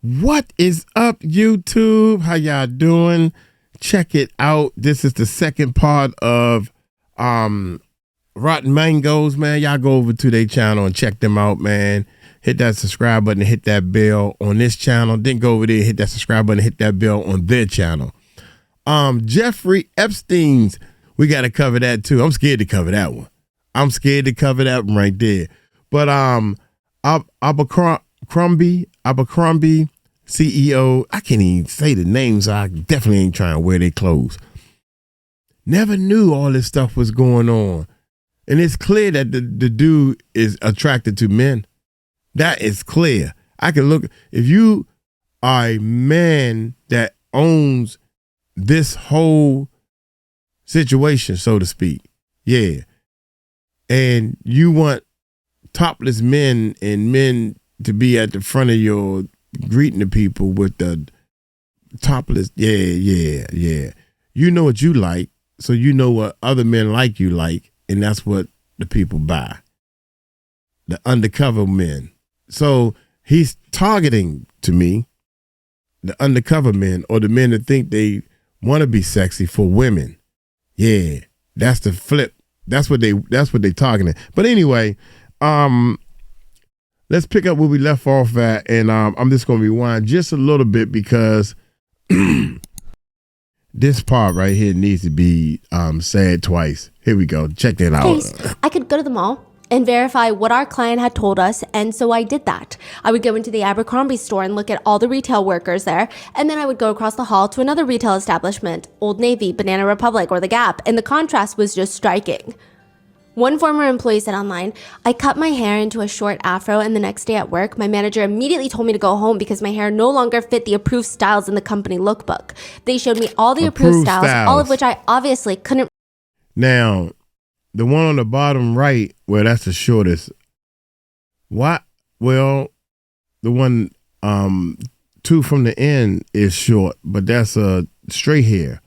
What is up, YouTube? How y'all doing? Check it out. This is the second part of Rotten Mangoes, man. Y'all go over to their channel and check them out, man. Hit that subscribe button and hit that bell on this channel. Then go over there, hit that subscribe button and hit that bell on their channel. Jeffrey Epstein's, we got to cover that too. I'm scared to cover that one. I'm scared to cover that one right there. But Abercrombie CEO, I can't even say the names. So I definitely ain't trying to wear their clothes. Never knew all this stuff was going on. And it's clear that the dude is attracted to men. That is clear. I can look, if you are a man that owns this whole situation, so to speak, yeah, and you want topless men and men to be at the front of your greeting the people with the topless, yeah. You know what you like, so you know what other men like you like, and that's what the people buy. The undercover men. So he's targeting, to me, the undercover men or the men that think they want to be sexy for women. Yeah, that's the flip. That's what they targeting. But anyway, let's pick up where we left off at, and I'm just gonna rewind just a little bit because this part right here needs to be said twice. Here we go. Check that out. I could go to the mall and verify what our client had told us, and so I did that. I would go into the Abercrombie store and look at all the retail workers there, and then I would go across the hall to another retail establishment, Old Navy, Banana Republic, or The Gap, and the contrast was just striking. One former employee said online, I cut my hair into a short afro, and the next day at work, my manager immediately told me to go home because my hair no longer fit the approved styles in the company lookbook. They showed me all the approved styles, all of which I obviously couldn't. Now, the one on the bottom right, well, that's the shortest. What? Well, the one two from the end is short, but that's a straight hair.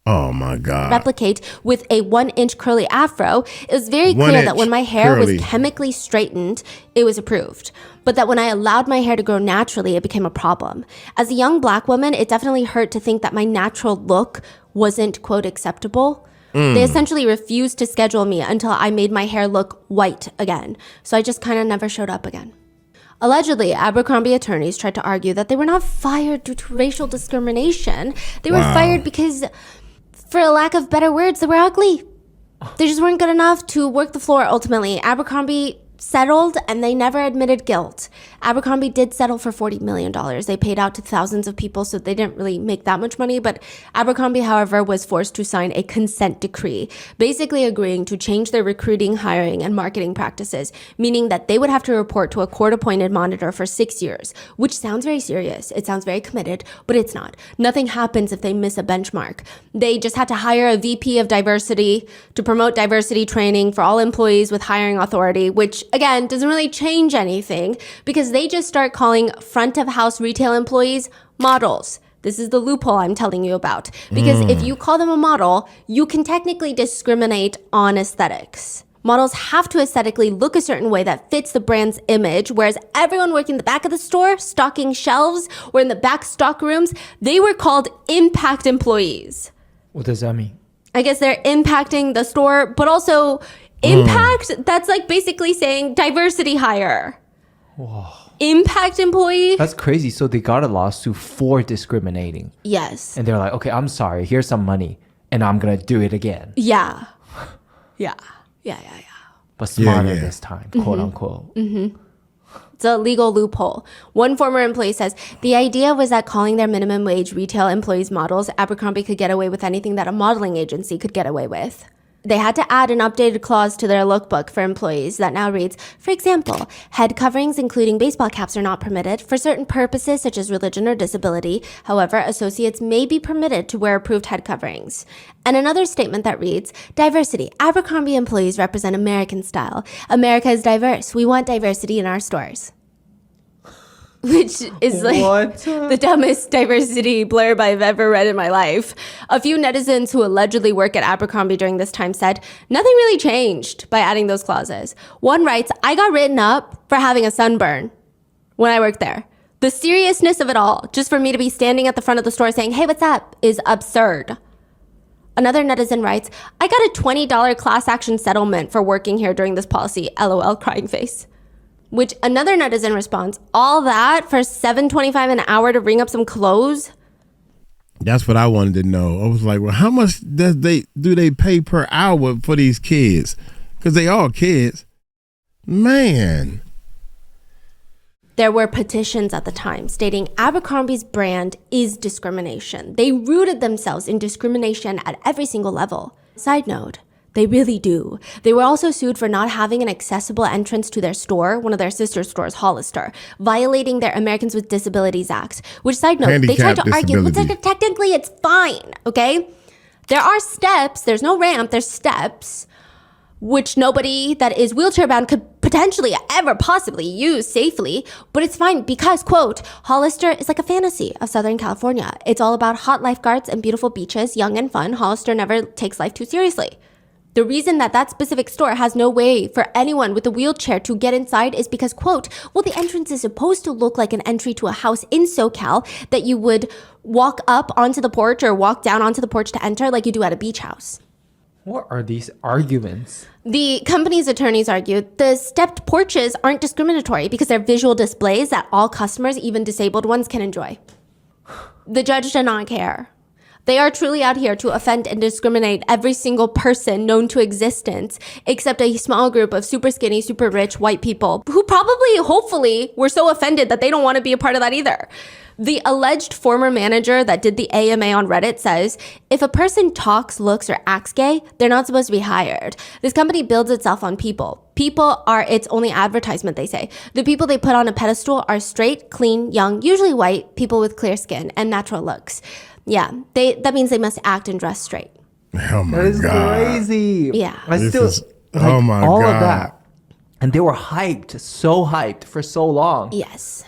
Oh my God. Replicate with a 1-inch curly afro. It was very clear that when my hair was chemically straightened, it was approved. But that when I allowed my hair to grow naturally, it became a problem. As a young Black woman, it definitely hurt to think that my natural look wasn't, quote, acceptable. They essentially refused to schedule me until I made my hair look white again. So I just kind of never showed up again. Allegedly, Abercrombie attorneys tried to argue that they were not fired due to racial discrimination. They were fired because, for a lack of better words, they were ugly. They just weren't good enough to work the floor ultimately. Abercrombie settled and they never admitted guilt. Abercrombie did settle for $40 million. They paid out to thousands of people, so they didn't really make that much money. But Abercrombie, however, was forced to sign a consent decree, basically agreeing to change their recruiting, hiring, and marketing practices, meaning that they would have to report to a court-appointed monitor for 6 years, which sounds very serious. It sounds very committed, but it's not. Nothing happens if they miss a benchmark. They just had to hire a VP of diversity to promote diversity training for all employees with hiring authority, which again, doesn't really change anything because they just start calling front of house retail employees models. This is the loophole I'm telling you about. Because if you call them a model, you can technically discriminate on aesthetics. Models have to aesthetically look a certain way that fits the brand's image, whereas everyone working in the back of the store, stocking shelves, or in the back stock rooms, they were called impact employees. What does that mean? I guess they're impacting the store, but also impact, that's like basically saying diversity hire. Whoa. Impact employee. That's crazy. So they got a lawsuit for discriminating. Yes. And they're like, okay, I'm sorry. Here's some money. And I'm going to do it again. Yeah. But smarter this time, quote unquote. It's a legal loophole. One former employee says, the idea was that calling their minimum wage retail employees models, Abercrombie could get away with anything that a modeling agency could get away with. They had to add an updated clause to their lookbook for employees that now reads, for example, head coverings including baseball caps are not permitted for certain purposes such as religion or disability. However, associates may be permitted to wear approved head coverings. And another statement that reads, diversity. Abercrombie employees represent American style. America is diverse. We want diversity in our stores. Which is like the dumbest diversity blurb I've ever read in my life. A few netizens who allegedly work at Abercrombie during this time said, nothing really changed by adding those clauses. One writes, I got written up for having a sunburn. when I worked there. The seriousness of it all, just for me to be standing at the front of the store saying, hey, what's up, is absurd. Another netizen writes, I got a $20 class action settlement for working here during this policy, LOL, crying face. Which another netizen responds, all that for $7.25 an hour to ring up some clothes? That's what I wanted to know. I was like, well, how much do they pay per hour for these kids? Because they all kids. Man. There were petitions at the time stating Abercrombie's brand is discrimination. They rooted themselves in discrimination at every single level. Side note, they really do. They were also sued for not having an accessible entrance to their store, one of their sister stores, Hollister, violating their Americans with Disabilities Act, which, side note, they tried to argue, well, technically it's fine, okay? There are steps, there's no ramp, there's steps, which nobody that is wheelchair bound could potentially ever possibly use safely, but it's fine because, quote, Hollister is like a fantasy of Southern California. It's all about hot lifeguards and beautiful beaches, young and fun. Hollister never takes life too seriously. The reason that specific store has no way for anyone with a wheelchair to get inside is because, quote, well, the entrance is supposed to look like an entry to a house in SoCal that you would walk up onto the porch or walk down onto the porch to enter like you do at a beach house. What are these arguments? The company's attorneys argued the stepped porches aren't discriminatory because they're visual displays that all customers, even disabled ones, can enjoy. The judge did not care. They are truly out here to offend and discriminate every single person known to existence, except a small group of super skinny, super rich white people who probably, hopefully, were so offended that they don't want to be a part of that either. The alleged former manager that did the AMA on Reddit says, if a person talks, looks, or acts gay, they're not supposed to be hired. This company builds itself on people. People are its only advertisement, they say. The people they put on a pedestal are straight, clean, young, usually white, people with clear skin and natural looks. Yeah, that means they must act and dress straight. Oh my God. That is crazy. Yeah. Oh my God. All of that. And they were hyped, so hyped for so long. Yes.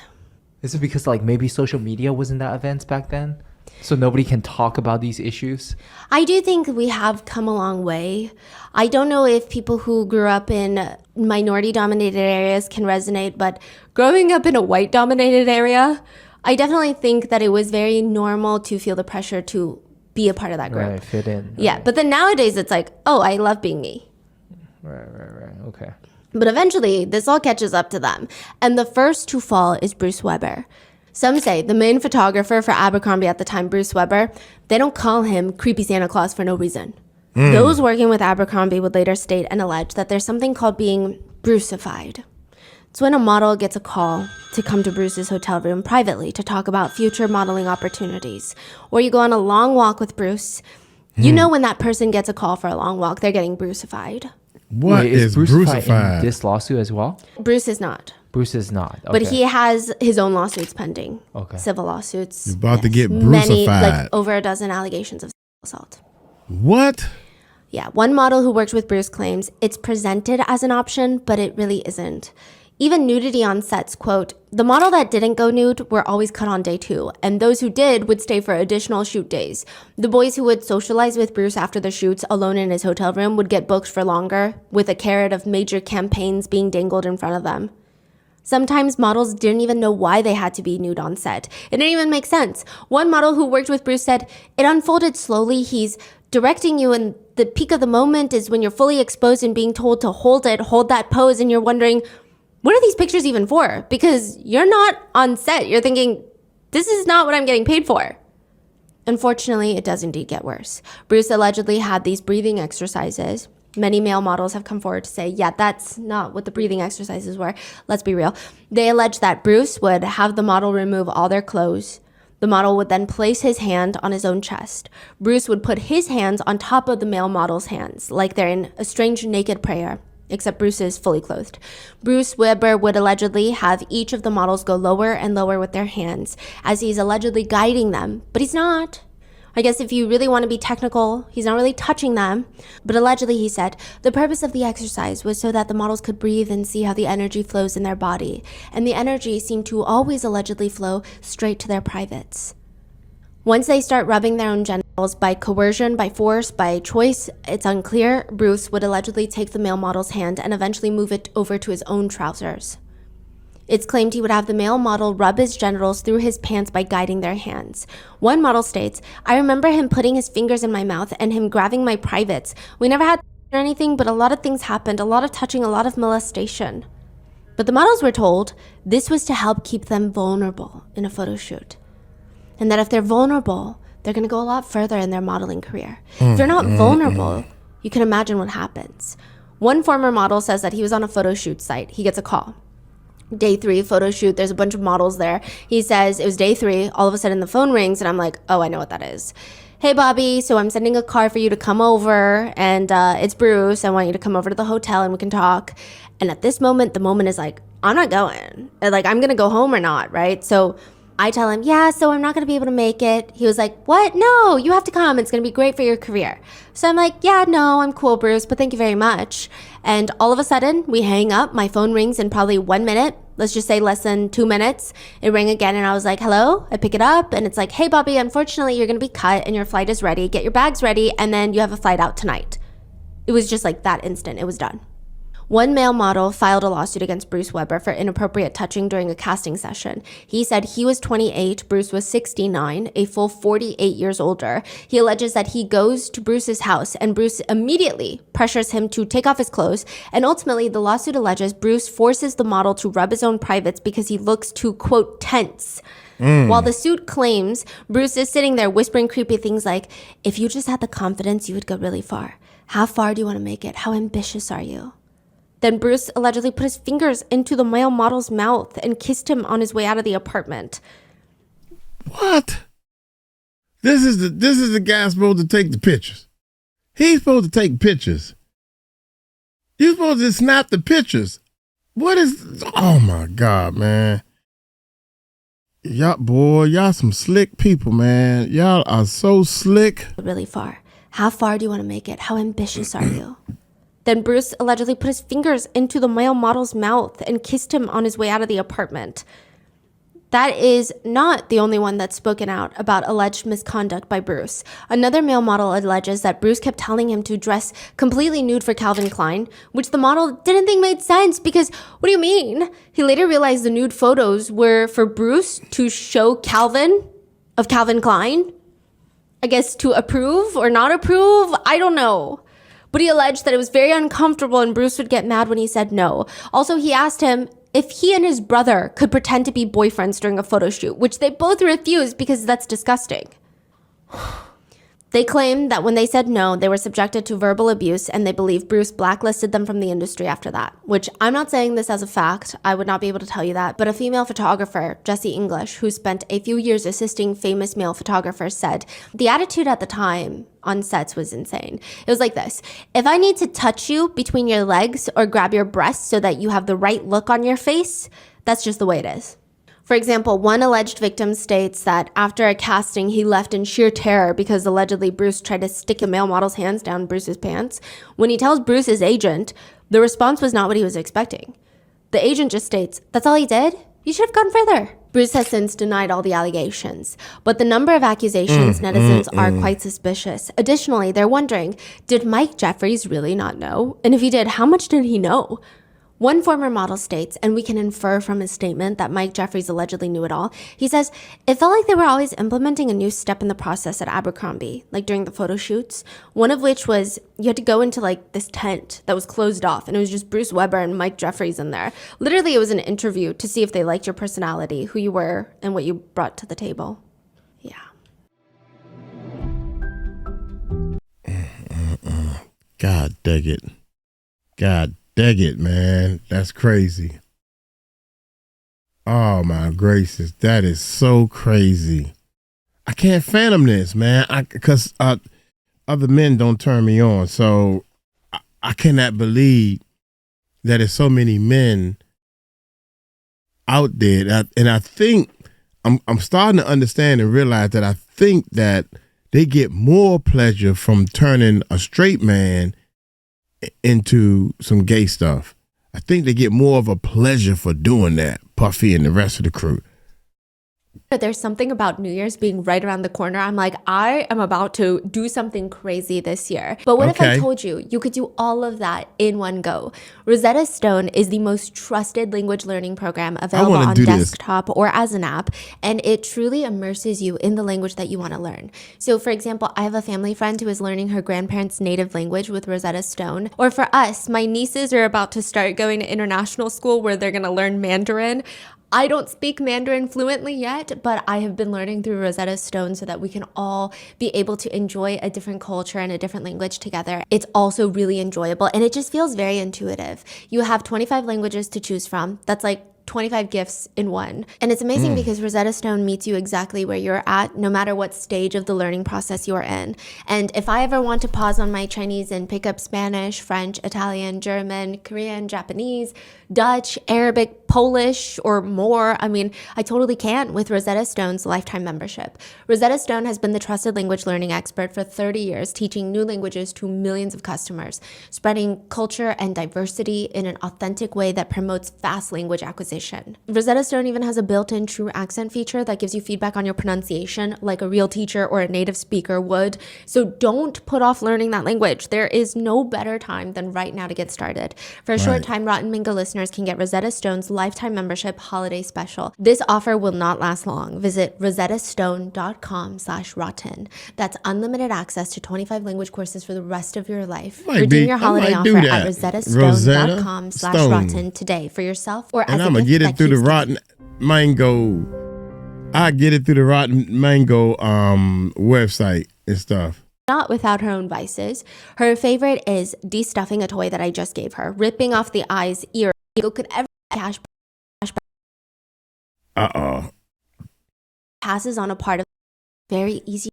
Is it because maybe social media wasn't that advanced back then? So nobody can talk about these issues? I do think we have come a long way. I don't know if people who grew up in minority-dominated areas can resonate, but growing up in a white-dominated area, I definitely think that it was very normal to feel the pressure to be a part of that group. Right, fit in. Yeah, right. but then nowadays it's like, oh, I love being me. Right. Okay. But eventually, this all catches up to them. And the first to fall is Bruce Weber. Some say the main photographer for Abercrombie at the time, Bruce Weber, they don't call him Creepy Santa Claus for no reason. Those working with Abercrombie would later state and allege that there's something called being Bruceified. It's when a model gets a call to come to Bruce's hotel room privately to talk about future modeling opportunities. Or you go on a long walk with Bruce. You know when that person gets a call for a long walk, they're getting Bruceified. What is Bruceified? In this lawsuit as well? Bruce is not. Bruce is not. Okay. But he has his own lawsuits pending. Okay. Civil lawsuits. He's about to get many, Bruceified. over a dozen allegations of assault. What? Yeah, one model who worked with Bruce claims it's presented as an option, but it really isn't. Even nudity on sets, quote, the model that didn't go nude were always cut on day 2, and those who did would stay for additional shoot days. The boys who would socialize with Bruce after the shoots alone in his hotel room would get booked for longer, with a carrot of major campaigns being dangled in front of them. Sometimes models didn't even know why they had to be nude on set. It didn't even make sense. One model who worked with Bruce said, it unfolded slowly. He's directing you, and the peak of the moment is when you're fully exposed and being told to hold that pose, and you're wondering, what are these pictures even for? Because you're not on set. You're thinking, this is not what I'm getting paid for. Unfortunately, it does indeed get worse. Bruce allegedly had these breathing exercises. Many male models have come forward to say, yeah, that's not what the breathing exercises were. Let's be real. They allege that Bruce would have the model remove all their clothes. The model would then place his hand on his own chest. Bruce would put his hands on top of the male model's hands, like they're in a strange naked prayer. Except Bruce is fully clothed. Bruce Weber would allegedly have each of the models go lower and lower with their hands, as he's allegedly guiding them, but he's not. I guess if you really want to be technical, he's not really touching them. But allegedly, he said, the purpose of the exercise was so that the models could breathe and see how the energy flows in their body. And the energy seemed to always allegedly flow straight to their privates. Once they start rubbing their own genitals by coercion, by force, by choice, it's unclear, Bruce would allegedly take the male model's hand and eventually move it over to his own trousers. It's claimed he would have the male model rub his genitals through his pants by guiding their hands. One model states, I remember him putting his fingers in my mouth and him grabbing my privates. We never had or anything, but a lot of things happened, a lot of touching, a lot of molestation. But the models were told this was to help keep them vulnerable in a photo shoot. And that if they're vulnerable, they're going to go a lot further in their modeling career. If they're not vulnerable, you can imagine what happens. One former model says that he was on a photo shoot site. He gets a call. Day 3 photo shoot. There's a bunch of models there. He says it was day 3. All of a sudden the phone rings and I'm like, oh, I know what that is. Hey, Bobby, so I'm sending a car for you to come over and it's Bruce. I want you to come over to the hotel and we can talk. And at this moment, the moment is like, I'm not going. Like, I'm going to go home or not, right? So I tell him, yeah, so I'm not going to be able to make it. He was like, what? No, you have to come. It's going to be great for your career. So I'm like, yeah, no, I'm cool, Bruce, but thank you very much. And all of a sudden, we hang up. My phone rings in probably 1 minute. Let's just say less than 2 minutes. It rang again and I was like, hello? I pick it up and it's like, hey, Bobby, unfortunately, you're going to be cut and your flight is ready. Get your bags ready and then you have a flight out tonight. It was just like that instant. It was done. One male model filed a lawsuit against Bruce Weber for inappropriate touching during a casting session. He said he was 28, Bruce was 69, a full 48 years older. He alleges that he goes to Bruce's house and Bruce immediately pressures him to take off his clothes. And ultimately, the lawsuit alleges Bruce forces the model to rub his own privates because he looks too, quote, tense. While the suit claims Bruce is sitting there whispering creepy things like, if you just had the confidence, you would go really far. How far do you want to make it? How ambitious are you? Then Bruce allegedly put his fingers into the male model's mouth and kissed him on his way out of the apartment. What? This is the guy supposed to take the pictures. He's supposed to take pictures. You're supposed to snap the pictures. What is? Oh my God, man! Y'all some slick people, man. Y'all are so slick. Really far. How far do you want to make it? How ambitious are you? Then Bruce allegedly put his fingers into the male model's mouth and kissed him on his way out of the apartment. That is not the only one that's spoken out about alleged misconduct by Bruce. Another male model alleges that Bruce kept telling him to dress completely nude for Calvin Klein, which the model didn't think made sense because, what do you mean? He later realized the nude photos were for Bruce to show Calvin of Calvin Klein. I guess to approve or not approve? I don't know. But he alleged that it was very uncomfortable and Bruce would get mad when he said no. Also, he asked him if he and his brother could pretend to be boyfriends during a photo shoot, which they both refused because that's disgusting. They claim that when they said no, they were subjected to verbal abuse and they believe Bruce blacklisted them from the industry after that, which I'm not saying this as a fact. I would not be able to tell you that. But a female photographer, Jessie English, who spent a few years assisting famous male photographers, said the attitude at the time on sets was insane. It was like this. If I need to touch you between your legs or grab your breasts so that you have the right look on your face, that's just the way it is. For example, one alleged victim states that after a casting, he left in sheer terror because allegedly Bruce tried to stick a male model's hands down Bruce's pants. When he tells Bruce's agent, the response was not what he was expecting. The agent just states, that's all he did? You should have gone further. Bruce has since denied all the allegations, but the number of accusations netizens are quite suspicious. Additionally, they're wondering, did Mike Jeffries really not know? And if he did, how much did he know? One former model states, and we can infer from his statement that Mike Jeffries allegedly knew it all. He says, it felt like they were always implementing a new step in the process at Abercrombie, like during the photo shoots. One of which was you had to go into like this tent that was closed off and it was just Bruce Weber and Mike Jeffries in there. Literally, it was an interview to see if they liked your personality, who you were, and what you brought to the table. Yeah. God dang it. God dang it, man. That's crazy. Oh, my gracious. That is so crazy. I can't fathom this, man. Because other men don't turn me on. So I cannot believe that there's so many men out there. And I think I'm starting to understand and realize that I think that they get more pleasure from turning a straight man into some gay stuff. I think they get more of a pleasure for doing that, Puffy and the rest of the crew. There's something about New Year's being right around the corner. I'm like, I am about to do something crazy this year. But what if I told you you could do all of that in one go? Rosetta Stone is the most trusted language learning program available on desktop or as an app, and it truly immerses you in the language that you want to learn. So for example, I have a family friend who is learning her grandparents' native language with Rosetta Stone. Or for us, my nieces are about to start going to international school where they're going to learn Mandarin. I don't speak Mandarin fluently yet, but I have been learning through Rosetta Stone so that we can all be able to enjoy a different culture and a different language together. It's also really enjoyable and it just feels very intuitive. You have 25 languages to choose from. That's like 25 gifts in one. And it's amazing because Rosetta Stone meets you exactly where you're at, no matter what stage of the learning process you're in. And if I ever want to pause on my Chinese and pick up Spanish, French, Italian, German, Korean, Japanese, Dutch, Arabic, Polish, or more, I mean, I totally can with Rosetta Stone's lifetime membership. Rosetta Stone has been the trusted language learning expert for 30 years, teaching new languages to millions of customers, spreading culture and diversity in an authentic way that promotes fast language acquisition. Rosetta Stone even has a built-in true accent feature that gives you feedback on your pronunciation like a real teacher or a native speaker would. So don't put off learning that language. There is no better time than right now to get started. For a short time, Rotten Mango listeners can get Rosetta Stone's lifetime membership holiday special. This offer will not last long. Visit rosettastone.com/rotten. That's unlimited access to 25 language courses for the rest of your life. Redeem your holiday offer at rosettastone.com/rotten today for yourself or as a gift. Get it through the Rotten Mango. I get it through the Rotten Mango website and stuff. Not without her own vices. Her favorite is de-stuffing a toy that I just gave her, ripping off the eye's ear. Could ever cash passes on a part of very easy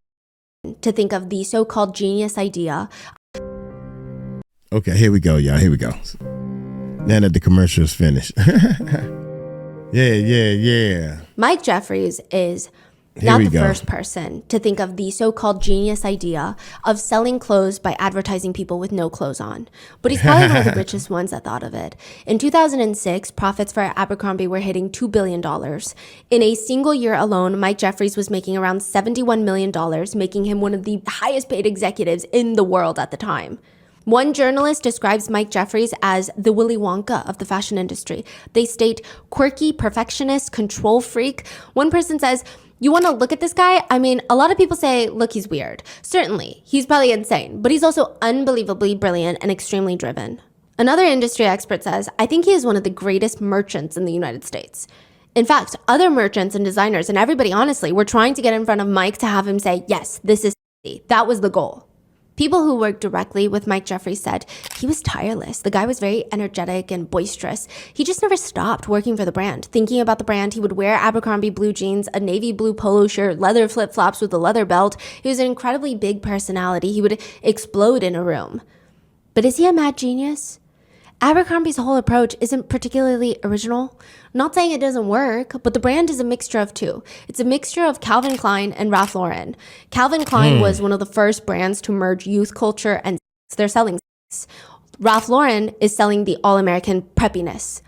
to think of the so-called genius idea. Okay, here we go, y'all. Here we go. Now that the commercial is finished. Yeah. Mike Jeffries is not the first person to think of the so-called genius idea of selling clothes by advertising people with no clothes on. But he's probably one of the richest ones that thought of it. In 2006, profits for Abercrombie were hitting $2 billion. In a single year alone, Mike Jeffries was making around $71 million, making him one of the highest paid executives in the world at the time. One journalist describes Mike Jeffries as the Willy Wonka of the fashion industry. They state, quirky, perfectionist, control freak. One person says, you want to look at this guy? I mean, a lot of people say, look, he's weird. Certainly, he's probably insane, but he's also unbelievably brilliant and extremely driven. Another industry expert says, I think he is one of the greatest merchants in the United States. In fact, other merchants and designers and everybody, honestly, were trying to get in front of Mike to have him say, yes, this is sexy. That was the goal. People who worked directly with Mike Jeffries said he was tireless. The guy was very energetic and boisterous. He just never stopped working for the brand. Thinking about the brand, he would wear Abercrombie blue jeans, a navy blue polo shirt, leather flip-flops with a leather belt. He was an incredibly big personality. He would explode in a room. But is he a mad genius? Abercrombie's whole approach isn't particularly original. Not saying it doesn't work, but the brand is a mixture of two. It's a mixture of Calvin Klein and Ralph Lauren. Calvin Klein was one of the first brands to merge youth culture and sex. They're selling sex. Ralph Lauren is selling the all-American preppiness.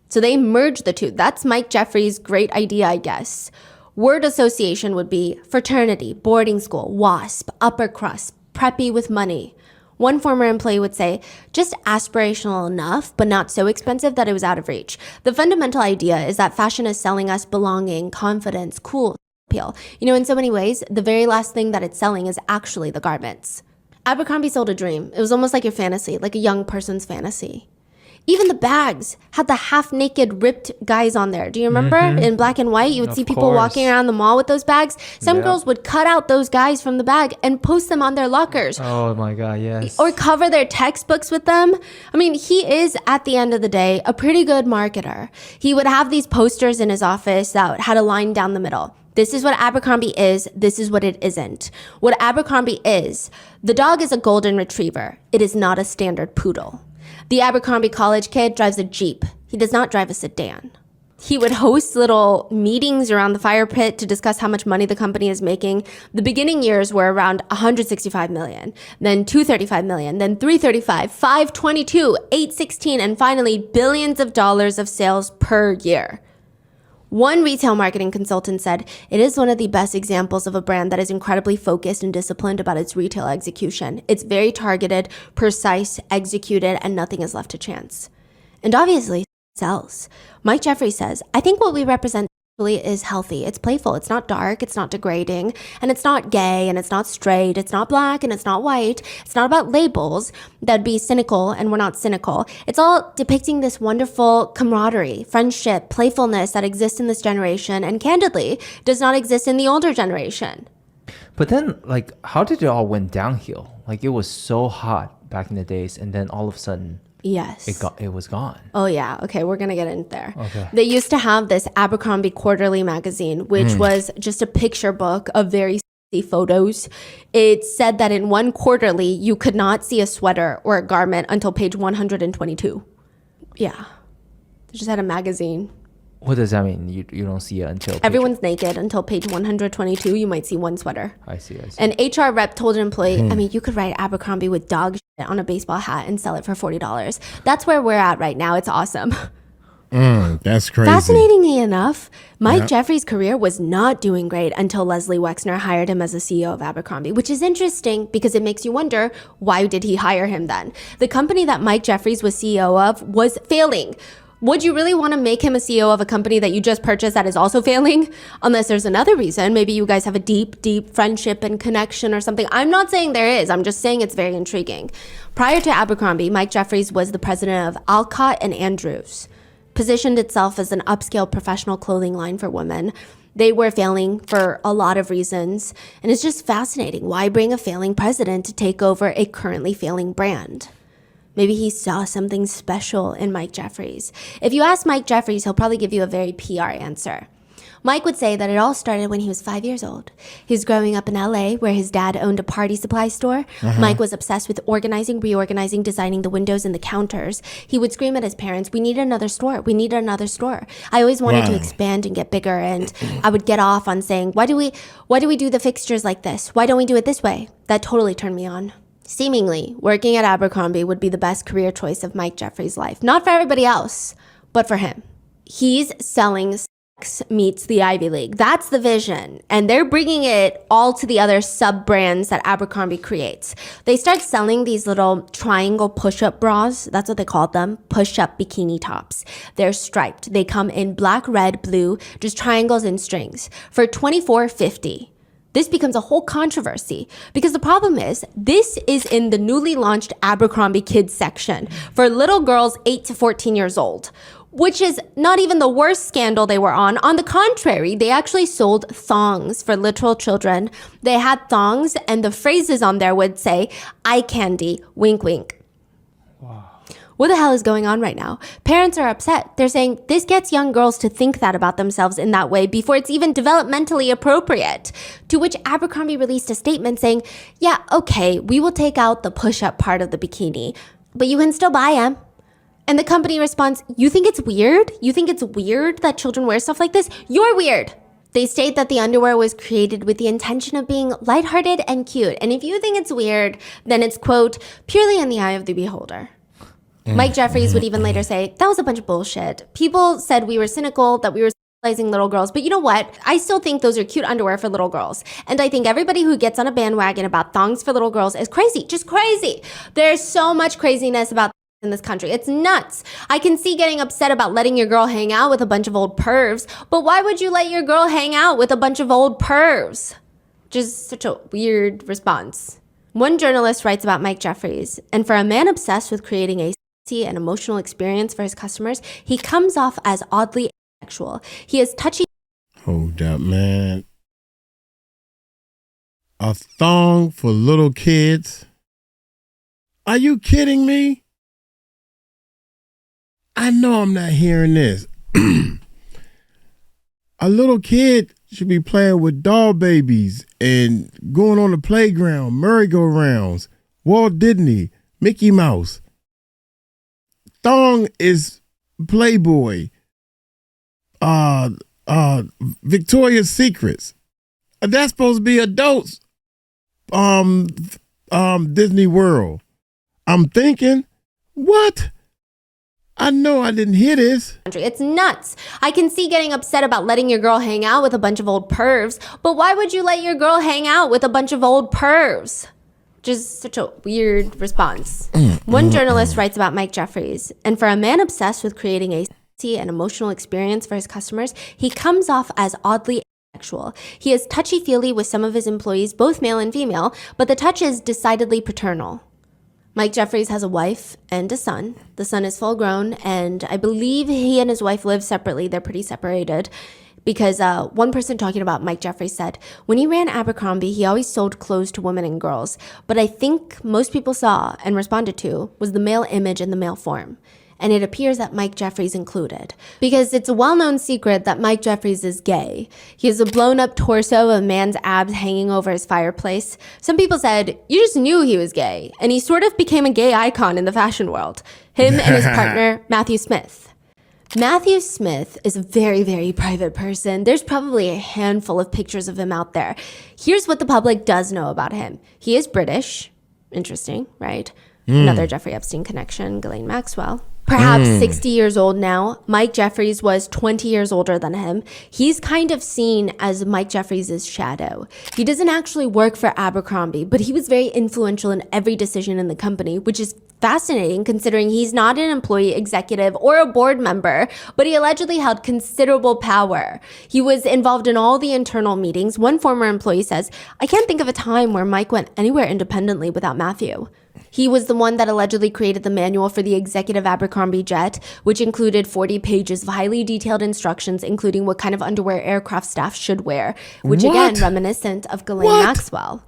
So they merged the two. That's Mike Jeffries' great idea, I guess. Word association would be fraternity, boarding school, WASP, upper crust, preppy with money. One former employee would say, just aspirational enough, but not so expensive that it was out of reach. The fundamental idea is that fashion is selling us belonging, confidence, cool appeal. You know, in so many ways, the very last thing that it's selling is actually the garments. Abercrombie sold a dream. It was almost like your fantasy, like a young person's fantasy. Even the bags had the half-naked, ripped guys on there. Do you remember? In black and white, you would see people walking around the mall with those bags. Some girls would cut out those guys from the bag and post them on their lockers. Oh my God, yes. Or cover their textbooks with them. I mean, he is, at the end of the day, a pretty good marketer. He would have these posters in his office that had a line down the middle. This is what Abercrombie is. This is what it isn't. What Abercrombie is, the dog is a golden retriever. It is not a standard poodle. The Abercrombie college kid drives a Jeep. He does not drive a sedan. He would host little meetings around the fire pit to discuss how much money the company is making. The beginning years were around $165 million, then $235 million, then $335, $522, $816, and finally billions of dollars of sales per year. One retail marketing consultant said, "It is one of the best examples of a brand that is incredibly focused and disciplined about its retail execution. It's very targeted, precise, executed, and nothing is left to chance." And obviously, it sells. Mike Jeffries says, "I think what we represent is healthy. It's playful. It's not dark. It's not degrading. And it's not gay. And it's not straight. It's not black. And it's not white. It's not about labels that'd be cynical. And we're not cynical. It's all depicting this wonderful camaraderie, friendship, playfulness that exists in this generation. And candidly, does not exist in the older generation." But then, like, how did it all went downhill? Like, it was so hot back in the days. And then all of a sudden... Yes. It was gone. Oh, yeah. Okay, we're going to get in there. Okay. They used to have this Abercrombie quarterly magazine, which was just a picture book of very sexy photos. It said that in one quarterly, you could not see a sweater or a garment until page 122. Yeah. They just had a magazine. What does that mean? You don't see it until... Everyone's naked until page 122. You might see one sweater. I see. An HR rep told an employee, I mean, you could write Abercrombie with dog shit on a baseball hat and sell it for $40. That's where we're at right now. It's awesome. That's crazy. Fascinatingly enough, Mike Jeffries' career was not doing great until Leslie Wexner hired him as the CEO of Abercrombie, which is interesting because it makes you wonder, why did he hire him then? The company that Mike Jeffries was CEO of was failing. Would you really want to make him a CEO of a company that you just purchased that is also failing? Unless there's another reason. Maybe you guys have a deep, deep friendship and connection or something. I'm not saying there is. I'm just saying it's very intriguing. Prior to Abercrombie, Mike Jeffries was the president of Alcott and Andrews. Positioned itself as an upscale professional clothing line for women. They were failing for a lot of reasons. And it's just fascinating. Why bring a failing president to take over a currently failing brand? Maybe he saw something special in Mike Jeffries. If you ask Mike Jeffries, he'll probably give you a very PR answer. Mike would say that it all started when he was 5 years old. He was growing up in LA where his dad owned a party supply store. Mike was obsessed with organizing, reorganizing, designing the windows and the counters. He would scream at his parents, "We need another store. We need another store." I always wanted to expand and get bigger, and I would get off on saying, why do we do the fixtures like this? Why don't we do it this way? That totally turned me on. Seemingly, working at Abercrombie would be the best career choice of Mike Jeffries' life. Not for everybody else, but for him. He's selling sex meets the Ivy League. That's the vision. And they're bringing it all to the other sub-brands that Abercrombie creates. They start selling these little triangle push-up bras. That's what they called them. Push-up bikini tops. They're striped. They come in black, red, blue, just triangles and strings for $24.50. This becomes a whole controversy because the problem is this is in the newly launched Abercrombie Kids section for little girls 8 to 14 years old, which is not even the worst scandal they were on. On the contrary, they actually sold thongs for literal children. They had thongs and the phrases on there would say, "eye candy, wink, wink." What the hell is going on right now? Parents are upset. They're saying this gets young girls to think that about themselves in that way before it's even developmentally appropriate. To which Abercrombie released a statement saying, "Yeah, okay, we will take out the push-up part of the bikini, but you can still buy them." And the company responds, "You think it's weird? You think it's weird that children wear stuff like this? You're weird." They state that the underwear was created with the intention of being lighthearted and cute. And if you think it's weird, then it's, quote, "purely in the eye of the beholder." Mike Jeffries would even later say, "That was a bunch of bullshit. People said we were cynical, that we were sexualizing little girls. But you know what? I still think those are cute underwear for little girls. And I think everybody who gets on a bandwagon about thongs for little girls is crazy. Just crazy. There's so much craziness about in this country. It's nuts. I can see getting upset about letting your girl hang out with a bunch of old pervs. But why would you let your girl hang out with a bunch of old pervs?" Just such a weird response. One journalist writes about Mike Jeffries, and for a man obsessed with creating a an emotional experience for his customers, he comes off as oddly sexual. He is touchy. Hold up, man. A thong for little kids? Are you kidding me? I know I'm not hearing this. A little kid should be playing with doll babies and going on the playground, merry-go-rounds, Walt Disney, Mickey Mouse. Thong is Playboy, Victoria's Secrets. That's supposed to be adults. Disney World. I'm thinking, what? I know I didn't hear this. It's nuts. I can see getting upset about letting your girl hang out with a bunch of old pervs, but why would you let your girl hang out with a bunch of old pervs? Just such a weird response. One journalist writes about Mike Jeffries, and for a man obsessed with creating a sexy and emotional experience for his customers, he comes off as oddly sexual. He is touchy-feely with some of his employees, both male and female, but the touch is decidedly paternal. Mike Jeffries has a wife and a son. The son is full grown, and I believe he and his wife live separately. They're pretty separated. Because one person talking about Mike Jeffries said, when he ran Abercrombie, he always sold clothes to women and girls. But I think most people saw and responded to was the male image and the male form. And it appears that Mike Jeffries included. Because it's a well-known secret that Mike Jeffries is gay. He has a blown-up torso of a man's abs hanging over his fireplace. Some people said, you just knew he was gay. And he sort of became a gay icon in the fashion world. Him and his partner, Matthew Smith. Matthew Smith is a very, very private person. There's probably a handful of pictures of him out there. Here's what the public does know about him. He is British. Interesting, right? Another Jeffrey Epstein connection, Ghislaine Maxwell. Perhaps 60 years old now. Mike Jeffries was 20 years older than him. He's kind of seen as Mike Jeffries' shadow. He doesn't actually work for Abercrombie, but he was very influential in every decision in the company, which is fascinating considering he's not an employee, executive, or a board member, but he allegedly held considerable power. He was involved in all the internal meetings. One former employee says, I can't think of a time where Mike went anywhere independently without Matthew. He was the one that allegedly created the manual for the executive Abercrombie jet, which included 40 pages of highly detailed instructions, including what kind of underwear aircraft staff should wear, which again, reminiscent of Ghislaine Maxwell.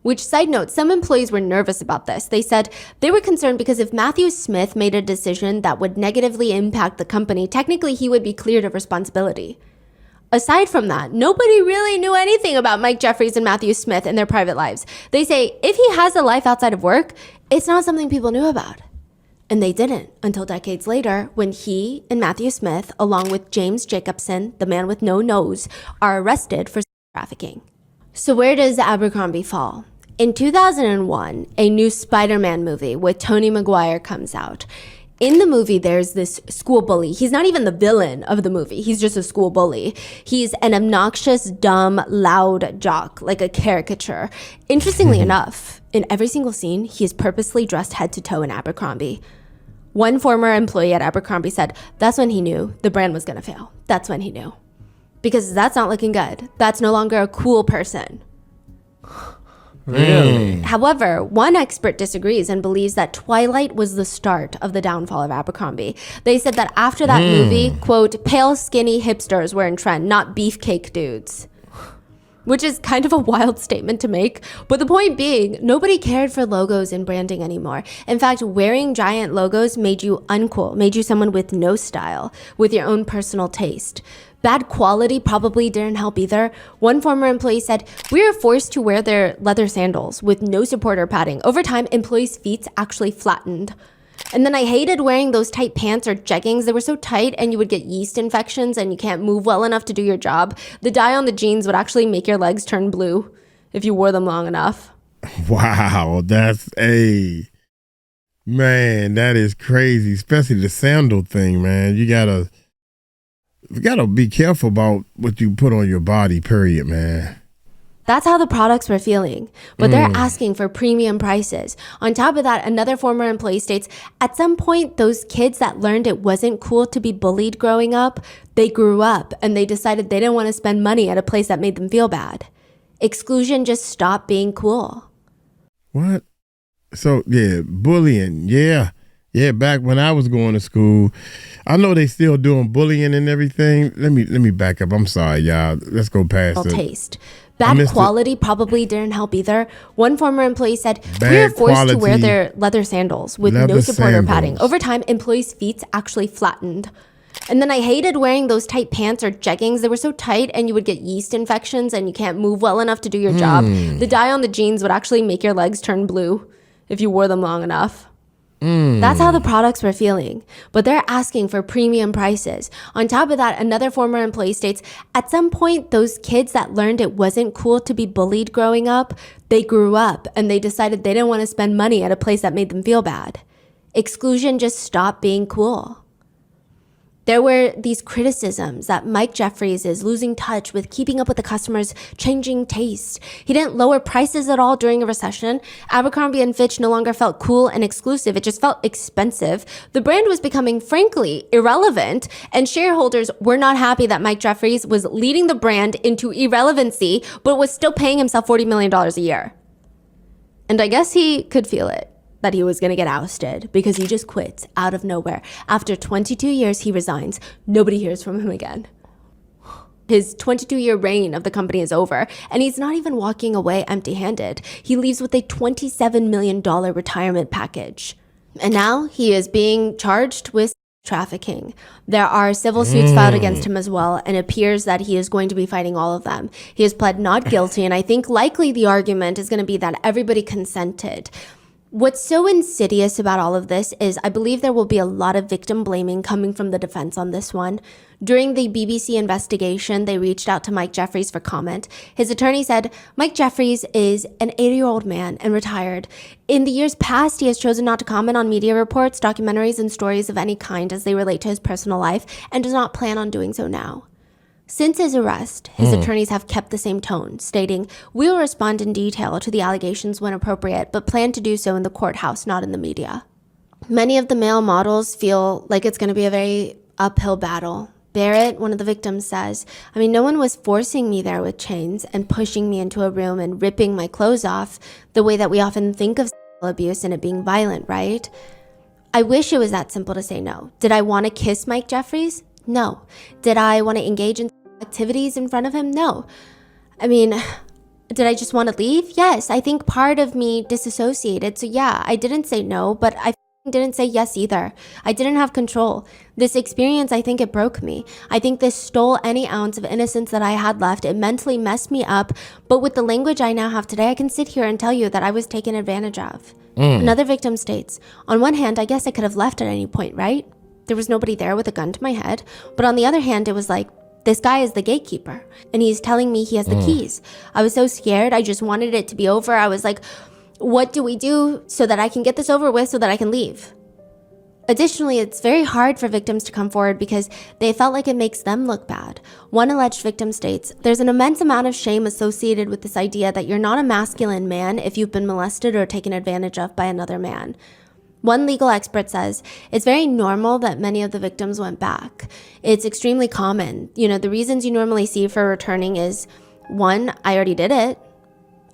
Which, side note, some employees were nervous about this. They said they were concerned because if Matthew Smith made a decision that would negatively impact the company, technically he would be cleared of responsibility. Aside from that, nobody really knew anything about Mike Jeffries and Matthew Smith and their private lives. They say if he has a life outside of work, it's not something people knew about. And they didn't until decades later when he and Matthew Smith, along with James Jacobson, the man with no nose, are arrested for trafficking. So where does Abercrombie fall? In 2001, a new Spider-Man movie with Tobey Maguire comes out. In the movie, there's this school bully. He's not even the villain of the movie. He's just a school bully. He's an obnoxious, dumb, loud jock, like a caricature. Interestingly enough, in every single scene, he is purposely dressed head to toe in Abercrombie. One former employee at Abercrombie said, that's when he knew the brand was going to fail. That's when he knew. Because that's not looking good. That's no longer a cool person. Really? However, one expert disagrees and believes that Twilight was the start of the downfall of Abercrombie. They said that after that movie, quote, pale, skinny hipsters were in trend, not beefcake dudes. Which is kind of a wild statement to make. But the point being, nobody cared for logos and branding anymore. In fact, wearing giant logos made you uncool, made you someone with no style, with your own personal taste. Bad quality probably didn't help either. One former employee said, we were forced to wear their leather sandals with no support or padding. Over time, employees' feet actually flattened. And then I hated wearing those tight pants or jeggings. They were so tight and you would get yeast infections and you can't move well enough to do your job. The dye on the jeans would actually make your legs turn blue if you wore them long enough. Wow, man, that is crazy. Especially the sandal thing, man. You gotta be careful about what you put on your body, period, man. That's how the products were feeling, but they're asking for premium prices. On top of that, another former employee states, at some point, those kids that learned it wasn't cool to be bullied growing up, they grew up and they decided they didn't want to spend money at a place that made them feel bad. Exclusion just stopped being cool. What? So, yeah, bullying, yeah. Yeah, back when I was going to school, I know they still doing bullying and everything. Let me back up. I'm sorry, y'all. Let's go past it. Taste. Bad quality probably didn't help either. One former employee said, we were forced to wear their leather sandals with no support or padding. Over time, employees' feet actually flattened. And then I hated wearing those tight pants or jeggings. They were so tight and you would get yeast infections and you can't move well enough to do your job. The dye on the jeans would actually make your legs turn blue if you wore them long enough. That's how the products were feeling, but they're asking for premium prices. On top of that, another former employee states, at some point, those kids that learned it wasn't cool to be bullied growing up, they grew up and they decided they didn't want to spend money at a place that made them feel bad. Exclusion just stopped being cool. There were these criticisms that Mike Jeffries is losing touch with keeping up with the customers' changing taste. He didn't lower prices at all during a recession. Abercrombie & Fitch no longer felt cool and exclusive. It just felt expensive. The brand was becoming, frankly, irrelevant, and shareholders were not happy that Mike Jeffries was leading the brand into irrelevancy, but was still paying himself $40 million a year. And I guess he could feel it, that he was going to get ousted because he just quits out of nowhere. After 22 years, he resigns. Nobody hears from him again. His 22-year reign of the company is over, and he's not even walking away empty-handed. He leaves with a $27 million retirement package. And now he is being charged with trafficking. There are civil suits filed against him as well, and it appears that he is going to be fighting all of them. He has pled not guilty, and I think likely the argument is going to be that everybody consented. What's so insidious about all of this is I believe there will be a lot of victim blaming coming from the defense on this one. During the BBC investigation, they reached out to Mike Jeffries for comment. His attorney said, Mike Jeffries is an 80-year-old man and retired. In the years past, he has chosen not to comment on media reports, documentaries, and stories of any kind as they relate to his personal life, and does not plan on doing so now. Since his arrest, his attorneys have kept the same tone, stating, "We will respond in detail to the allegations when appropriate, but plan to do so in the courthouse, not in the media." Many of the male models feel like it's going to be a very uphill battle. Barrett, one of the victims, says, no one was forcing me there with chains and pushing me into a room and ripping my clothes off the way that we often think of sexual abuse and it being violent, right? I wish it was that simple to say no. Did I want to kiss Mike Jeffries? No. Did I want to engage in activities in front of him? No. Did I just want to leave? Yes. I think part of me disassociated. So yeah, I didn't say no, but I didn't say yes either. I didn't have control. This experience, I think it broke me. I think this stole any ounce of innocence that I had left. It mentally messed me up. But with the language I now have today, I can sit here and tell you that I was taken advantage of. Another victim states, on one hand, I guess I could have left at any point, right? There was nobody there with a gun to my head. But on the other hand, it was like, this guy is the gatekeeper and he's telling me he has the keys. I was so scared. I just wanted it to be over. I was like, what do we do so that I can get this over with so that I can leave? Additionally, it's very hard for victims to come forward because they felt like it makes them look bad. One alleged victim states, there's an immense amount of shame associated with this idea that you're not a masculine man if you've been molested or taken advantage of by another man. One legal expert says, it's very normal that many of the victims went back. It's extremely common. The reasons you normally see for returning is, one, I already did it.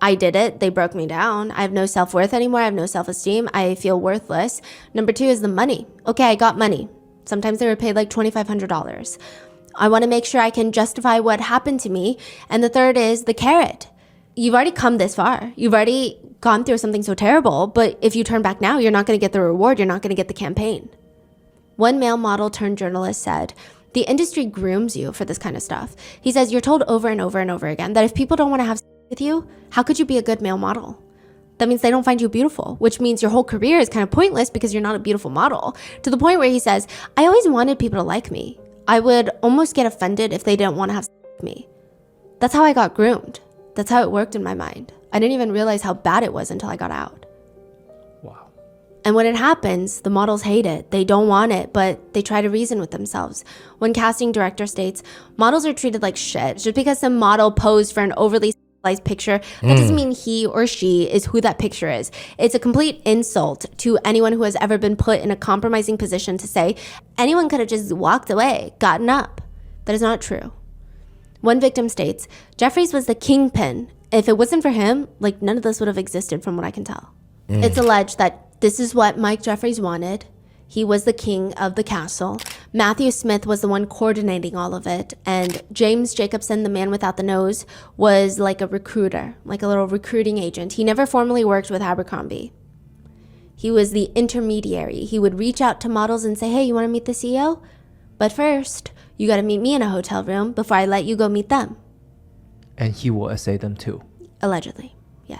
I did it. They broke me down. I have no self-worth anymore. I have no self-esteem. I feel worthless. Number two is the money. Okay, I got money. Sometimes they were paid like $2,500. I want to make sure I can justify what happened to me. And the third is the carrot. You've already come this far. You've already gone through something so terrible, but if you turn back now, you're not going to get the reward. You're not going to get the campaign. One male model turned journalist said, the industry grooms you for this kind of stuff. He says, you're told over and over and over again that if people don't want to have sex with you, how could you be a good male model? That means they don't find you beautiful, which means your whole career is kind of pointless because you're not a beautiful model. To the point where he says, I always wanted people to like me. I would almost get offended if they didn't want to have sex with me. That's how I got groomed. That's how it worked in my mind. I didn't even realize how bad it was until I got out. Wow. And when it happens, the models hate it. They don't want it, but they try to reason with themselves. One casting director states, models are treated like shit. Just because some model posed for an overly sexualized picture, that doesn't mean he or she is who that picture is. It's a complete insult to anyone who has ever been put in a compromising position to say, anyone could have just walked away, gotten up. That is not true. One victim states, Jeffries was the kingpin. If it wasn't for him, none of this would have existed from what I can tell. It's alleged that this is what Mike Jeffries wanted. He was the king of the castle. Matthew Smith was the one coordinating all of it. And James Jacobson, the man without the nose, was like a recruiter, like a little recruiting agent. He never formally worked with Abercrombie. He was the intermediary. He would reach out to models and say, hey, you want to meet the CEO? But first, you got to meet me in a hotel room before I let you go meet them. And he will essay them too. Allegedly, yes.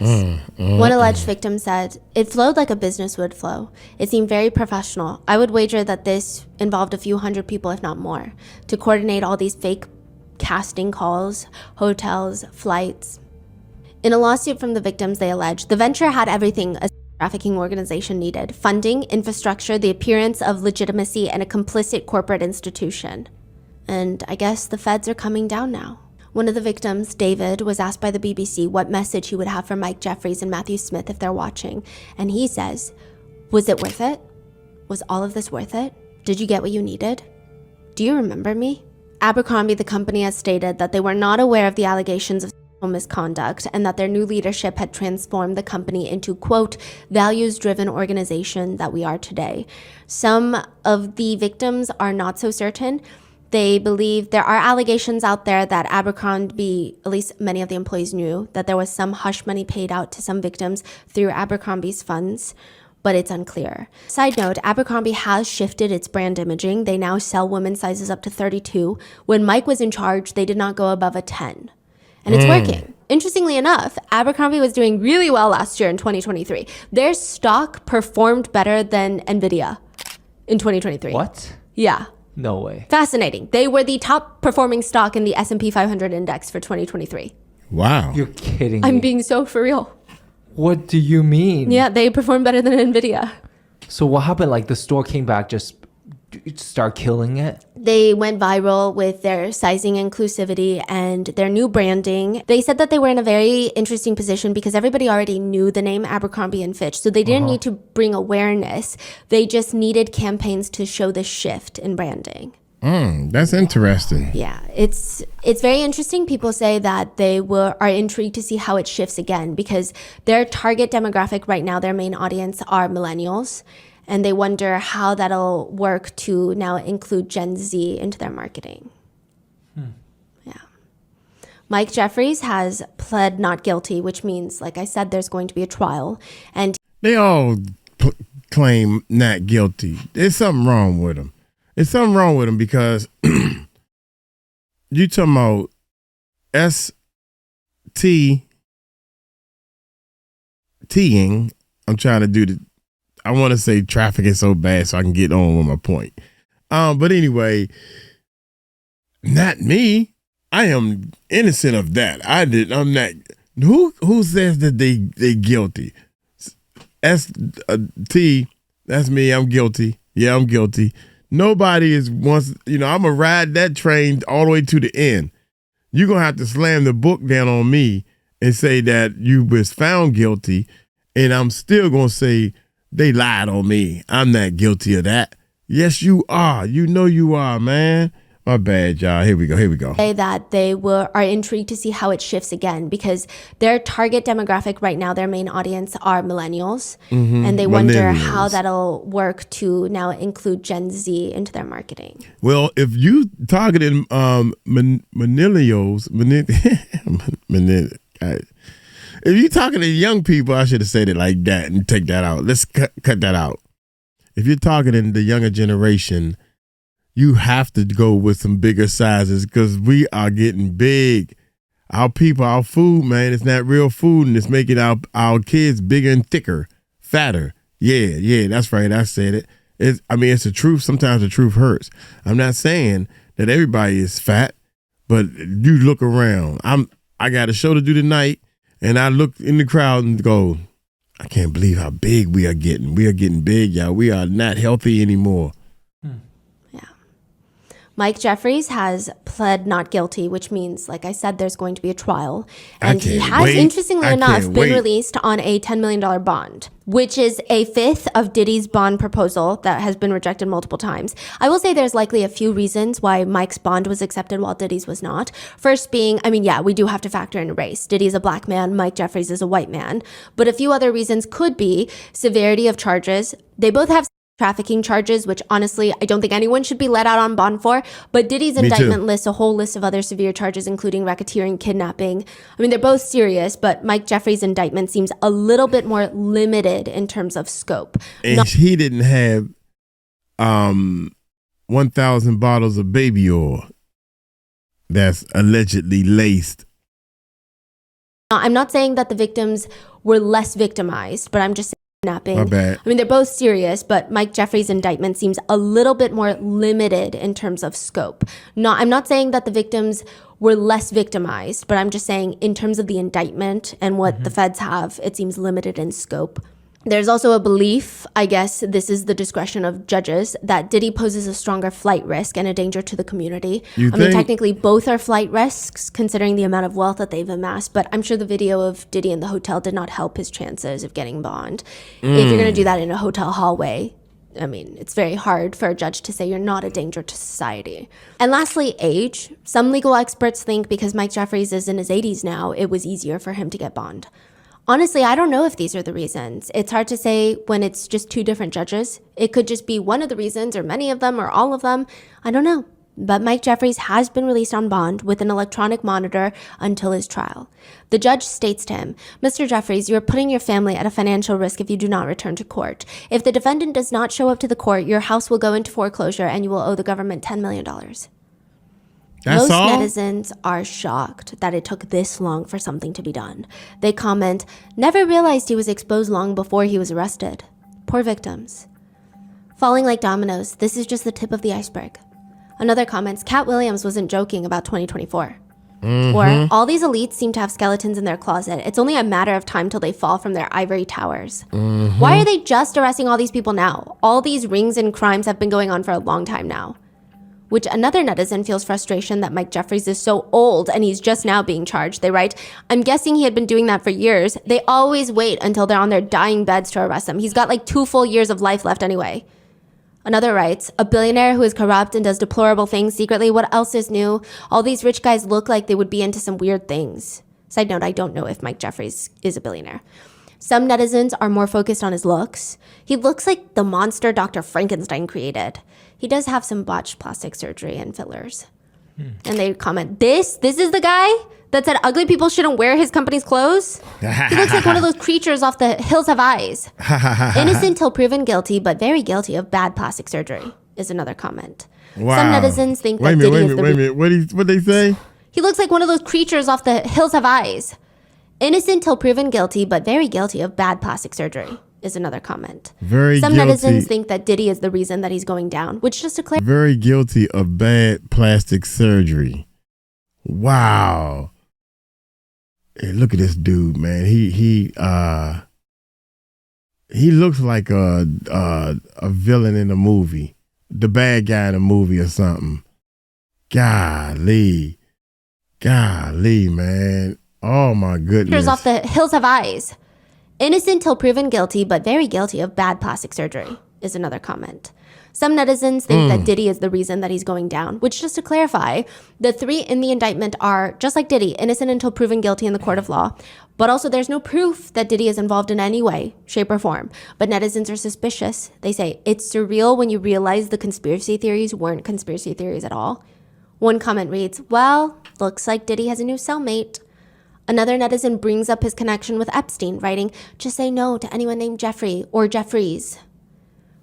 One alleged victim said, it flowed like a business would flow. It seemed very professional. I would wager that this involved a few hundred people, if not more, to coordinate all these fake casting calls, hotels, flights. In a lawsuit from the victims, they alleged the venture had everything a trafficking organization needed: funding, infrastructure, the appearance of legitimacy, and a complicit corporate institution. And I guess the feds are coming down now. One of the victims, David, was asked by the BBC what message he would have for Mike Jeffries and Matthew Smith if they're watching. And he says, "Was it worth it? Was all of this worth it? Did you get what you needed? Do you remember me?" Abercrombie, the company, has stated that they were not aware of the allegations of sexual misconduct and that their new leadership had transformed the company into, quote, values-driven organization that we are today. Some of the victims are not so certain. They believe there are allegations out there that Abercrombie, at least many of the employees knew, that there was some hush money paid out to some victims through Abercrombie's funds, but it's unclear. Side note, Abercrombie has shifted its brand imaging. They now sell women's sizes up to 32. When Mike was in charge, they did not go above a 10. And it's working. Interestingly enough, Abercrombie was doing really well last year in 2023. Their stock performed better than Nvidia in 2023. What? Yeah. No way. Fascinating. They were the top performing stock in the S&P 500 index for 2023. Wow. You're kidding me. I'm being so for real. What do you mean? Yeah, they performed better than Nvidia. So what happened? Like the store came back, just start killing it? They went viral with their sizing inclusivity and their new branding. They said that they were in a very interesting position because everybody already knew the name Abercrombie and Fitch, so they didn't need to bring awareness. They just needed campaigns to show the shift in branding. That's interesting. Yeah, it's very interesting. People say that they are intrigued to see how it shifts again because their target demographic right now, their main audience are millennials. And they wonder how that'll work to now include Gen Z into their marketing. Yeah. Mike Jeffries has pled not guilty, which means, like I said, there's going to be a trial. And they all claim not guilty. There's something wrong with them. There's something wrong with them because you talking about STing. I'm trying to do I want to say trafficking so bad so I can get on with my point. But anyway, not me. I am innocent of that. I'm not. Who says that they guilty? ST, that's me. I'm guilty. Yeah, I'm guilty. Nobody wants, I'm going to ride that train all the way to the end. You're going to have to slam the book down on me and say that you was found guilty. And I'm still going to say, they lied on me. I'm not guilty of that. Yes, you are. You know you are, man. My bad, y'all. Here we go. Say that they are intrigued to see how it shifts again because their target demographic right now, their main audience are millennials. And they wonder how that'll work to now include Gen Z into their marketing. Well, if you targeting millennials, if you're talking to young people, I should have said it like that and take that out. Let's cut that out. If you're targeting the younger generation, you have to go with some bigger sizes because we are getting big. Our people, our food, man, it's not real food and it's making our kids bigger and thicker, fatter. Yeah, that's right. I said it. It's the truth. Sometimes the truth hurts. I'm not saying that everybody is fat, but you look around. I got a show to do tonight. And I look in the crowd and go, I can't believe how big we are getting. We are getting big, y'all. We are not healthy anymore. Yeah. Mike Jeffries has pled not guilty, which means, like I said, there's going to be a trial. And he has, interestingly enough, been released on a $10 million bond, which is a fifth of Diddy's bond proposal that has been rejected multiple times. I will say there's likely a few reasons why Mike's bond was accepted while Diddy's was not. First being, we do have to factor in race. Diddy's a black man, Mike Jeffries is a white man. But a few other reasons could be severity of charges. They both have trafficking charges, which honestly, I don't think anyone should be let out on bond for. But Diddy's indictment lists a whole list of other severe charges, including racketeering, kidnapping. They're both serious, but Mike Jeffries' indictment seems a little bit more limited in terms of scope. And he didn't have 1,000 bottles of baby oil that's allegedly laced. I'm not saying that the victims were less victimized, but I'm just saying kidnapping. My bad. They're both serious, but Mike Jeffries' indictment seems a little bit more limited in terms of scope. I'm not saying that the victims were less victimized, but I'm just saying in terms of the indictment and what the feds have, it seems limited in scope. There's also a belief, I guess this is the discretion of judges, that Diddy poses a stronger flight risk and a danger to the community. I mean, technically both are flight risks considering the amount of wealth that they've amassed, but I'm sure the video of Diddy in the hotel did not help his chances of getting bond. If you're going to do that in a hotel hallway, I mean, it's very hard for a judge to say you're not a danger to society. And lastly, age. Some legal experts think because Mike Jeffries is in his 80s now, it was easier for him to get bond. Honestly, I don't know if these are the reasons. It's hard to say when it's just two different judges. It could just be one of the reasons or many of them or all of them. I don't know. But Mike Jeffries has been released on bond with an electronic monitor until his trial. The judge states to him, Mr. Jeffries, you are putting your family at a financial risk if you do not return to court. If the defendant does not show up to the court, your house will go into foreclosure and you will owe the government $10 million. Most netizens are shocked that it took this long for something to be done. They comment, never realized he was exposed long before he was arrested. Poor victims. Falling like dominoes, this is just the tip of the iceberg. Another comments, Cat Williams wasn't joking about 2024. Or, all these elites seem to have skeletons in their closet. It's only a matter of time till they fall from their ivory towers. Why are they just arresting all these people now? All these rings and crimes have been going on for a long time now. Which another netizen feels frustration that Mike Jeffries is so old and he's just now being charged. They write, I'm guessing he had been doing that for years. They always wait until they're on their dying beds to arrest him. He's got like 2 full years of life left anyway. Another writes, a billionaire who is corrupt and does deplorable things secretly. What else is new? All these rich guys look like they would be into some weird things. Side note, I don't know if Mike Jeffries is a billionaire. Some netizens are more focused on his looks. He looks like the monster Dr. Frankenstein created. He does have some botched plastic surgery and fillers. And they comment, this is the guy that said ugly people shouldn't wear his company's clothes? He looks like one of those creatures off the Hills Have Eyes. Innocent till proven guilty, but very guilty of bad plastic surgery, is another comment. Wow. Some netizens think that Diddy is the... Wait a minute. What they say? He looks like one of those creatures off the Hills Have Eyes. Innocent till proven guilty, but very guilty of bad plastic surgery, is another comment. Some netizens think that Diddy is the reason that he's going down, which just to clarify... Very guilty of bad plastic surgery. Wow. Hey, look at this dude, man. He looks like a villain in a movie. The bad guy in a movie or something. Golly, man. Oh my goodness. Off the Hills Have Eyes. Innocent till proven guilty, but very guilty of bad plastic surgery, is another comment. Some netizens think that Diddy is the reason that he's going down, which just to clarify, the 3 in the indictment are, just like Diddy, innocent until proven guilty in the court of law. But also there's no proof that Diddy is involved in any way, shape, or form. But netizens are suspicious. They say, it's surreal when you realize the conspiracy theories weren't conspiracy theories at all. One comment reads, well, looks like Diddy has a new cellmate. Another netizen brings up his connection with Epstein, writing, just say no to anyone named Jeffrey or Jeffries.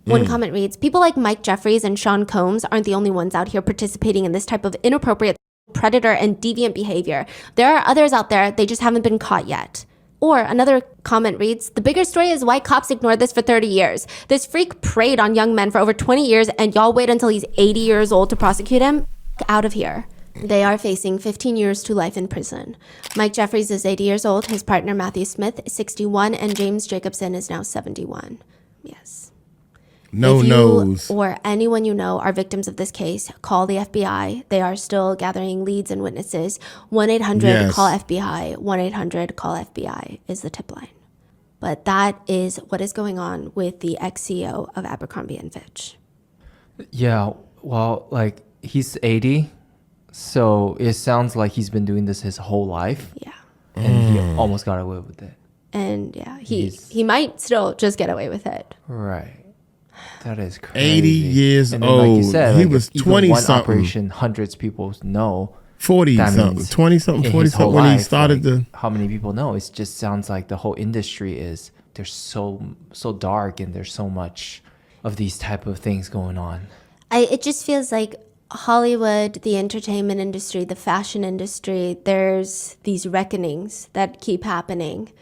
One comment reads, people like Mike Jeffries and Sean Combs aren't the only ones out here participating in this type of inappropriate predator and deviant behavior. There are others out there, they just haven't been caught yet. Or another comment reads, the bigger story is why cops ignored this for 30 years. This freak preyed on young men for over 20 years and y'all wait until he's 80 years old to prosecute him? Out of here. They are facing 15 years to life in prison. Mike Jeffries is 80 years old, his partner Matthew Smith is 61, and James Jacobson is now 71. Yes. If you or anyone you know are victims of this case, call the FBI. They are still gathering leads and witnesses. 1-800-CALL-FBI. 1-800-CALL-FBI is the tip line. But that is what is going on with the ex-CEO of Abercrombie & Fitch. Yeah, well, like, he's 80, so it sounds like he's been doing this his whole life. Yeah. And he almost got away with it. And yeah, he might still just get away with it. Right. That is crazy. 80 years and then, old. Like you said, he like, was even 20 one something. operation, hundreds of people know. 40 something. 20 something, 40 something when he started like, how many people know? It just sounds like the whole industry is, they're so dark and there's so much of these type of things going on. It just feels like Hollywood, the entertainment industry, the fashion industry, there's these reckonings that keep happening.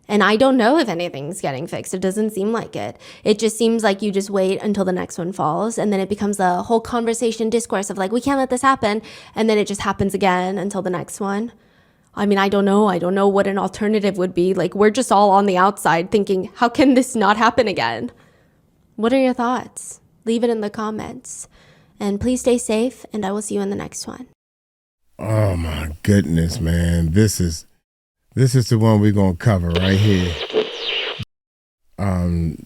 And I don't know if anything's getting fixed. It doesn't seem like it. It just seems like you just wait until the next one falls. And then it becomes a whole conversation discourse of like, we can't let this happen. And then it just happens again until the next one. I mean, I don't know. I don't know what an alternative would be. Like, we're just all on the outside thinking, how can this not happen again? What are your thoughts? Leave it in the comments. And please stay safe, and I will see you in the next one. Oh my goodness, man. This is the one we're gonna cover right here.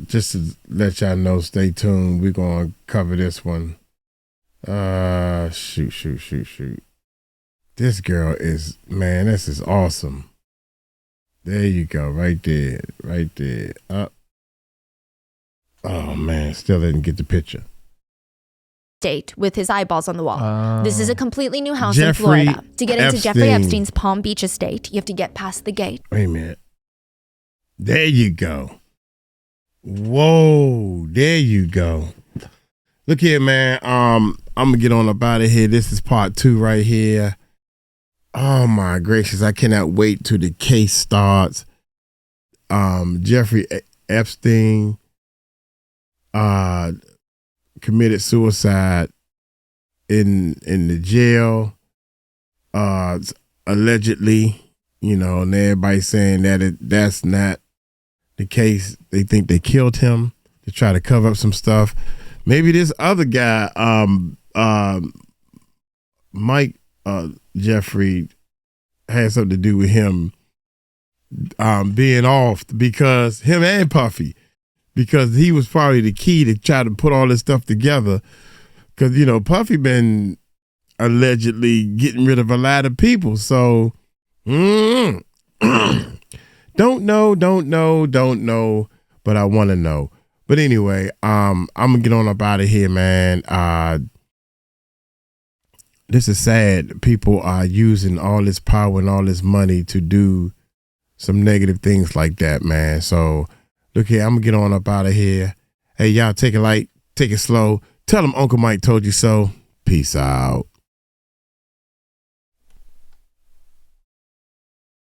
Just to let y'all know, stay tuned. We're gonna cover this one. Shoot. This girl is, man, this is awesome. There you go, right there. Oh man, still didn't get the picture. State with his eyeballs on the wall. This is a completely new house Jeffrey in Florida. To get into Epstein. Jeffrey Epstein's Palm Beach estate, you have to get past the gate. Wait a minute. There you go. Whoa, there you go. Look here, man. I'm gonna get on up out of here. This is part 2 right here. Oh my gracious, I cannot wait till the case starts. Jeffrey Epstein committed suicide in the jail, allegedly, and everybody's saying that that's not the case. They think they killed him to try to cover up some stuff. Maybe this other guy, Mike Jeffries, had something to do with him being off, because him and Puffy, because he was probably the key to try to put all this stuff together. Because, Puffy been allegedly getting rid of a lot of people. So, don't know, but I want to know. But anyway, I'm going to get on up out of here, man. This is sad. People are using all this power and all this money to do some negative things like that, man. So, look here, I'm going to get on up out of here. Hey, y'all, take it light, take it slow. Tell them Uncle Mike told you so. Peace out.